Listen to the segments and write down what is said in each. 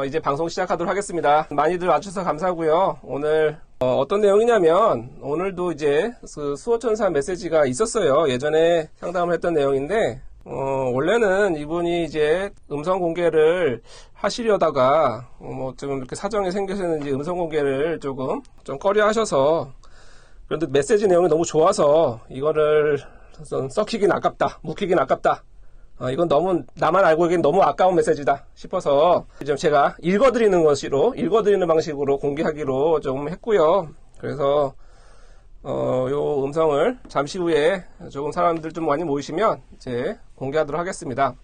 이제 방송 시작하도록 하겠습니다. 많이들 와주셔서 감사하고요. 오늘 어떤 내용이냐면 오늘도 이제 그 수호천사 메시지가 있었어요. 예전에 상담을 했던 내용인데 원래는 이분이 이제 음성 공개를 하시려다가 뭐 좀 이렇게 사정이 생기셨는지 음성 공개를 좀 꺼려 하셔서, 그런데 메시지 내용이 너무 좋아서 이거를 썩히긴 아깝다, 묵히긴 아깝다, 이건 너무 나만 알고 있기엔 너무 아까운 메시지다 싶어서 좀 제가 읽어드리는 방식으로 공개하기로 좀 했고요. 그래서 요 음성을 잠시 후에 조금 사람들 좀 많이 모이시면 이제 공개하도록 하겠습니다.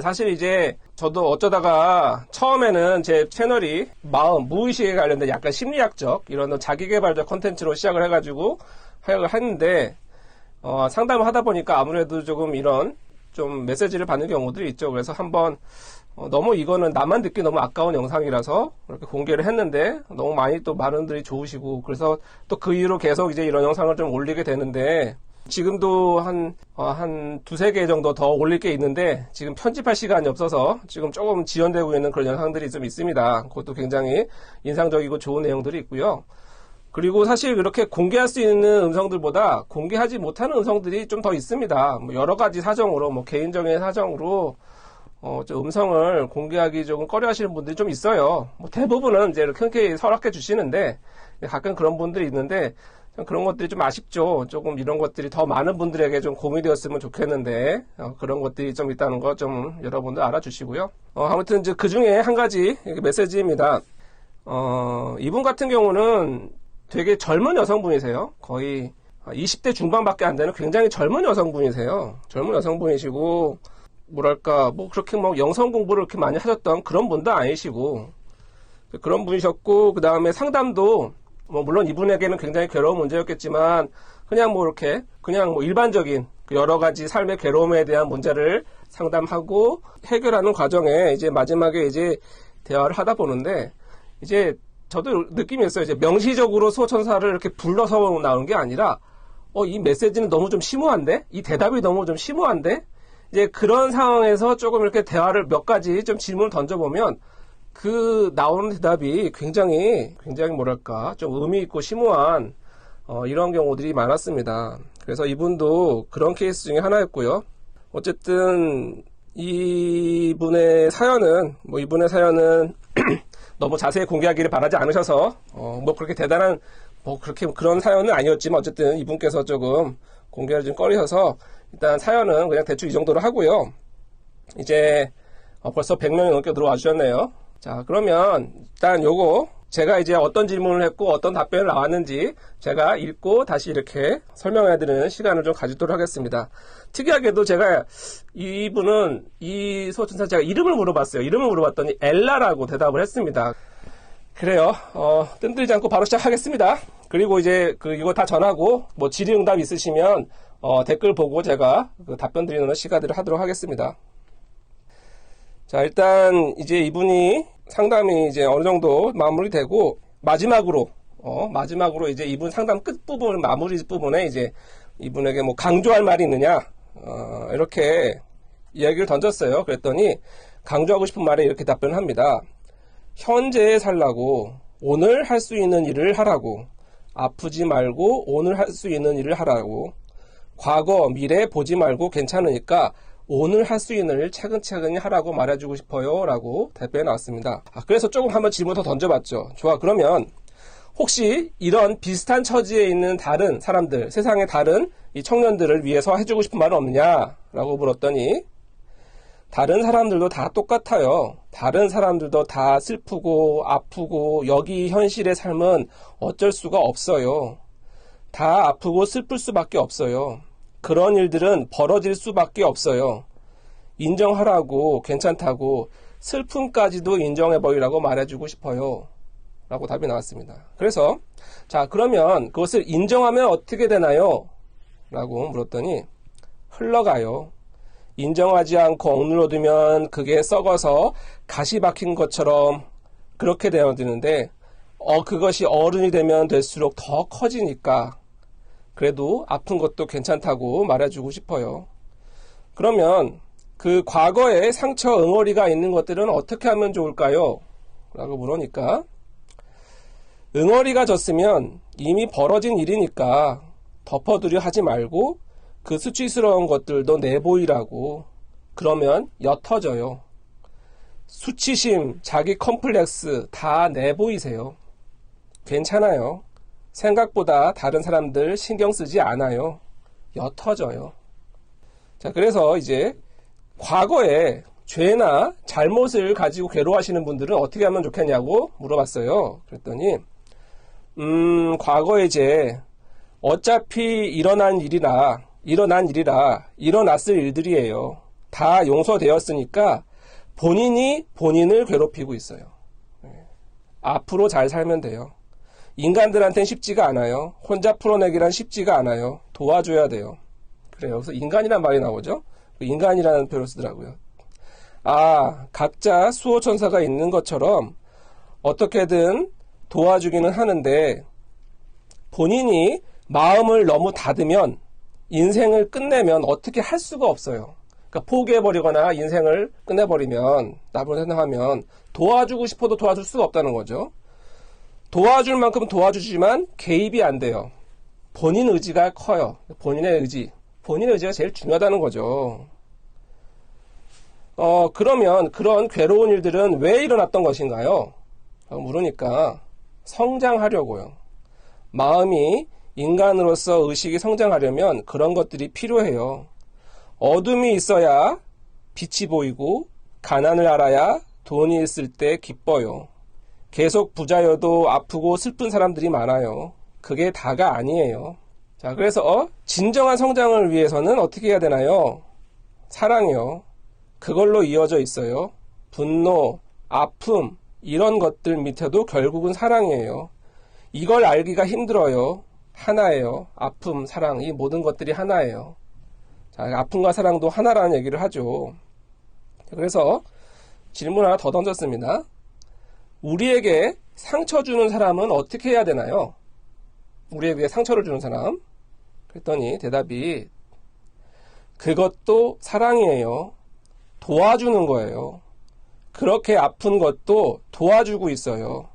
사실 이제 저도 어쩌다가 처음에는 제 채널이 무의식에 관련된 약간 심리학적 이런 자기개발적 컨텐츠로 시작을 해가지고 하려고 했는데 상담을 하다 보니까 아무래도 조금 이런 좀 메시지를 받는 경우들이 있죠. 그래서 한번 너무 이거는 나만 듣기 너무 아까운 영상이라서 이렇게 공개를 했는데 너무 많이 또 많은 분들이 좋으시고, 그래서 또 그 이후로 계속 이제 이런 영상을 좀 올리게 되는데, 지금도 한 두세 개 정도 더 올릴 게 있는데 지금 편집할 시간이 없어서 지금 조금 지연되고 있는 그런 영상들이 좀 있습니다. 그것도 굉장히 인상적이고 좋은 내용들이 있고요. 그리고 사실 이렇게 공개할 수 있는 음성들보다 공개하지 못하는 음성들이 좀 더 있습니다. 뭐 여러 가지 사정으로, 뭐 개인적인 사정으로 음성을 공개하기 조금 꺼려 하시는 분들이 좀 있어요. 뭐 대부분은 이제 흔쾌히 허락해 주시는데 가끔 그런 분들이 있는데 그런 것들이 좀 아쉽죠. 조금 이런 것들이 더 많은 분들에게 좀 공유되었으면 좋겠는데 그런 것들이 좀 있다는 거 좀 여러분들 알아주시고요. 아무튼 이제 그 중에 한 가지 메시지입니다. 이분 같은 경우는 되게 젊은 여성분이세요. 거의 20대 중반밖에 안 되는 굉장히 젊은 여성분이세요. 젊은 여성분이시고, 뭐랄까, 뭐 그렇게 뭐 영성 공부를 그렇게 많이 하셨던 그런 분도 아니시고, 그런 분이셨고, 그 다음에 상담도, 뭐 물론 이분에게는 굉장히 괴로운 문제였겠지만, 그냥 뭐 이렇게, 그냥 뭐 일반적인 여러 가지 삶의 괴로움에 대한 문제를 상담하고 해결하는 과정에 이제 마지막에 이제 대화를 하다 보는데, 이제 저도 느낌이 있어요. 이제 명시적으로 수호천사를 이렇게 불러서 나오는 게 아니라, 이 메시지는 너무 좀 심오한데? 이 대답이 너무 좀 심오한데? 이제 그런 상황에서 조금 이렇게 대화를 몇 가지 좀 질문을 던져보면, 그 나오는 대답이 굉장히 뭐랄까, 좀 의미있고 심오한, 이런 경우들이 많았습니다. 그래서 이분도 그런 케이스 중에 하나였고요. 어쨌든, 이분의 사연은 너무 자세히 공개하기를 바라지 않으셔서 뭐 그렇게 대단한 그렇게 그런 사연은 아니었지만 어쨌든 이분께서 조금 공개를 좀 꺼리셔서 일단 사연은 그냥 대충 이 정도로 하고요. 이제 벌써 100명이 넘게 들어와 주셨네요. 자, 그러면 일단 요거 제가 이제 어떤 질문을 했고 어떤 답변이 나왔는지 제가 읽고 다시 이렇게 설명해드리는 시간을 좀 가지도록 하겠습니다. 특이하게도 제가 이분은 이 수호천사 제가 이름을 물어봤어요. 이름을 물어봤더니 엘라라고 대답을 했습니다. 그래요. 뜸들이지 않고 바로 시작하겠습니다. 그리고 이제 이거 다 전하고 뭐 질의응답 있으시면 댓글 보고 제가 답변 드리는 시간들을 하도록 하겠습니다. 자, 일단 이제 이분이 상담이 이제 어느 정도 마무리되고 마지막으로 이제 이분 상담 끝부분 마무리 부분에 이제 이분에게 뭐 강조할 말이 있느냐 이렇게 이야기를 던졌어요. 그랬더니 강조하고 싶은 말에 이렇게 답변을 합니다. 현재에 살라고 오늘 할 수 있는 일을 하라고, 아프지 말고 오늘 할 수 있는 일을 하라고, 과거 미래 보지 말고 괜찮으니까 오늘 할 수 있는 일 차근차근히 하라고 말해주고 싶어요 라고 답변이 나왔습니다. 그래서 조금 한번 질문 더 던져봤죠. 좋아, 그러면 혹시 이런 비슷한 처지에 있는 다른 사람들, 세상의 다른 이 청년들을 위해서 해주고 싶은 말은 없느냐 라고 물었더니 다른 사람들도 다 똑같아요. 다른 사람들도 다 슬프고 아프고 여기 현실의 삶은 어쩔 수가 없어요. 다 아프고 슬플 수밖에 없어요. 그런 일들은 벌어질 수밖에 없어요. 인정하라고, 괜찮다고, 슬픔까지도 인정해버리라고 말해주고 싶어요 라고 답이 나왔습니다. 그래서 자, 그러면 그것을 인정하면 어떻게 되나요? 라고 물었더니 흘러가요. 인정하지 않고 억눌러 두면 그게 썩어서 가시 박힌 것처럼 그렇게 되어지는데 그것이 어른이 되면 될수록 더 커지니까 그래도 아픈 것도 괜찮다고 말해주고 싶어요. 그러면 그 과거에 상처 응어리가 있는 것들은 어떻게 하면 좋을까요? 라고 물으니까, 응어리가 졌으면 이미 벌어진 일이니까 덮어두려 하지 말고 그 수치스러운 것들도 내보이라고. 그러면 옅어져요. 수치심, 자기 컴플렉스 다 내보이세요. 괜찮아요. 생각보다 다른 사람들 신경 쓰지 않아요. 옅어져요. 자, 그래서 이제 과거에 죄나 잘못을 가지고 괴로워하시는 분들은 어떻게 하면 좋겠냐고 물어봤어요. 그랬더니 과거의 죄, 어차피 일어났을 일들이에요. 다 용서되었으니까 본인이 본인을 괴롭히고 있어요. 앞으로 잘 살면 돼요. 인간들한테는 쉽지가 않아요. 혼자 풀어내기란 쉽지가 않아요. 도와줘야 돼요. 그래요. 그래서 인간이란 말이 나오죠. 인간이라는 표현을 쓰더라고요. 각자 수호천사가 있는 것처럼 어떻게든 도와주기는 하는데 본인이 마음을 너무 닫으면 인생을 끝내면 어떻게 할 수가 없어요. 그러니까 포기해버리거나 인생을 끝내버리면, 나쁜 생각하면 도와주고 싶어도 도와줄 수가 없다는 거죠. 도와줄 만큼 도와주지만 개입이 안 돼요. 본인 의지가 커요. 본인의 의지가 제일 중요하다는 거죠. 그러면 그런 괴로운 일들은 왜 일어났던 것인가요? 물으니까 성장하려고요. 마음이 인간으로서 의식이 성장하려면 그런 것들이 필요해요. 어둠이 있어야 빛이 보이고 가난을 알아야 돈이 있을 때 기뻐요. 계속 부자여도 아프고 슬픈 사람들이 많아요. 그게 다가 아니에요. 자, 그래서 진정한 성장을 위해서는 어떻게 해야 되나요? 사랑이요. 그걸로 이어져 있어요. 분노, 아픔 이런 것들 밑에도 결국은 사랑이에요. 이걸 알기가 힘들어요. 하나예요. 아픔, 사랑 이 모든 것들이 하나예요. 자, 아픔과 사랑도 하나라는 얘기를 하죠. 그래서 질문 하나 더 던졌습니다. 우리에게 상처 주는 사람은 어떻게 해야 되나요? 우리에게 상처를 주는 사람. 그랬더니 대답이 그것도 사랑이에요. 도와주는 거예요. 그렇게 아픈 것도 도와주고 있어요.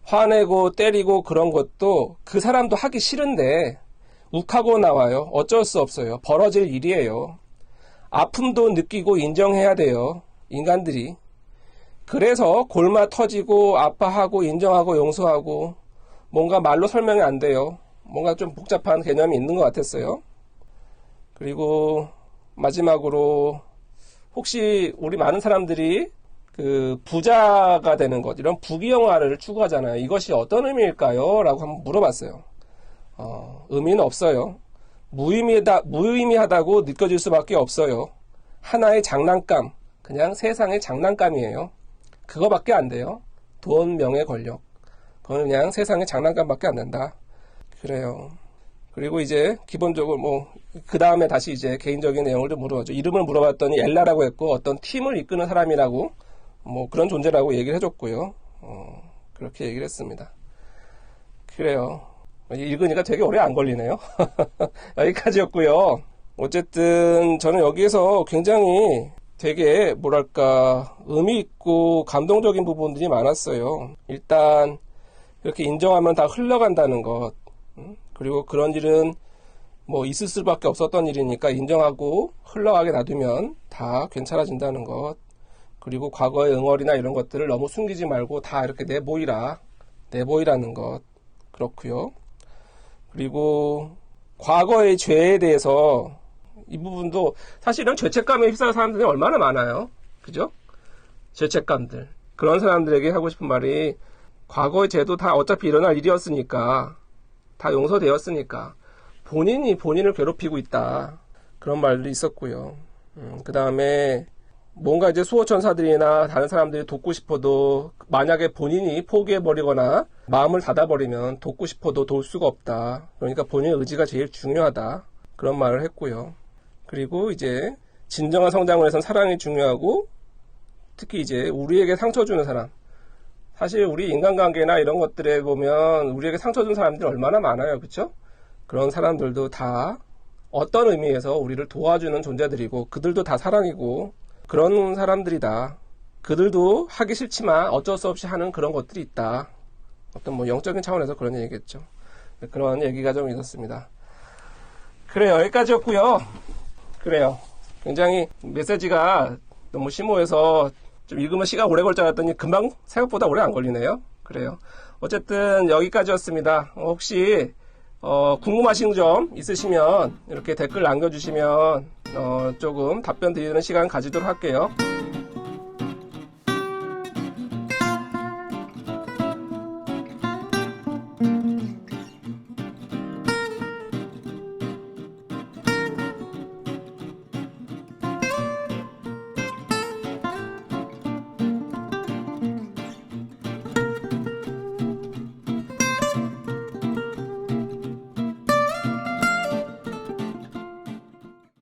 화내고 때리고 그런 것도 그 사람도 하기 싫은데 욱하고 나와요. 어쩔 수 없어요. 벌어질 일이에요. 아픔도 느끼고 인정해야 돼요. 인간들이. 그래서 골마 터지고 아파하고 인정하고 용서하고 뭔가 말로 설명이 안 돼요. 뭔가 좀 복잡한 개념이 있는 것 같았어요. 그리고 마지막으로 혹시 우리 많은 사람들이 그 부자가 되는 것, 이런 부귀영화를 추구하잖아요. 이것이 어떤 의미일까요? 라고 한번 물어봤어요. 의미는 없어요. 무의미하다고 느껴질 수밖에 없어요. 하나의 장난감, 그냥 세상의 장난감이에요. 그거밖에 안 돼요. 돈, 명예, 권력. 그건 그냥 세상의 장난감밖에 안 된다. 그래요. 그리고 이제 기본적으로 그 다음에 다시 이제 개인적인 내용을 좀 물어봤죠. 이름을 물어봤더니 엘라라고 했고 어떤 팀을 이끄는 사람이라고 그런 존재라고 얘기를 해줬고요. 그렇게 얘기를 했습니다. 그래요. 읽으니까 되게 오래 안 걸리네요. 여기까지였고요. 어쨌든 저는 여기에서 굉장히 되게 의미 있고 감동적인 부분들이 많았어요. 일단 이렇게 인정하면 다 흘러간다는 것, 그리고 그런 일은 있을 수밖에 없었던 일이니까 인정하고 흘러가게 놔두면 다 괜찮아진다는 것, 그리고 과거의 응어리나 이런 것들을 너무 숨기지 말고 다 이렇게 내보이라는 것, 그렇고요. 그리고 과거의 죄에 대해서 이 부분도 사실은 죄책감에 휩싸는 사람들이 얼마나 많아요. 그죠? 죄책감들. 그런 사람들에게 하고 싶은 말이 과거의 죄도 다 어차피 일어날 일이었으니까, 다 용서되었으니까 본인이 본인을 괴롭히고 있다. 그런 말도 있었고요. 그 다음에 뭔가 이제 수호천사들이나 다른 사람들이 돕고 싶어도 만약에 본인이 포기해버리거나 마음을 닫아버리면 돕고 싶어도 도울 수가 없다. 그러니까 본인의 의지가 제일 중요하다. 그런 말을 했고요. 그리고 이제 진정한 성장을 위해서는 사랑이 중요하고 특히 이제 우리에게 상처 주는 사람. 사실 우리 인간관계나 이런 것들에 보면 우리에게 상처 준 사람들이 얼마나 많아요. 그렇죠? 그런 사람들도 다 어떤 의미에서 우리를 도와주는 존재들이고 그들도 다 사랑이고 그런 사람들이다. 그들도 하기 싫지만 어쩔 수 없이 하는 그런 것들이 있다. 어떤 뭐 영적인 차원에서 그런 얘기겠죠. 그런 얘기가 좀 있었습니다. 그래요. 여기까지였고요. 그래요. 굉장히 메시지가 너무 심오해서 좀 읽으면 시간 오래 걸 줄 알았더니 금방 생각보다 오래 안 걸리네요. 그래요. 어쨌든 여기까지였습니다. 혹시 궁금하신 점 있으시면 이렇게 댓글 남겨주시면 조금 답변 드리는 시간 가지도록 할게요.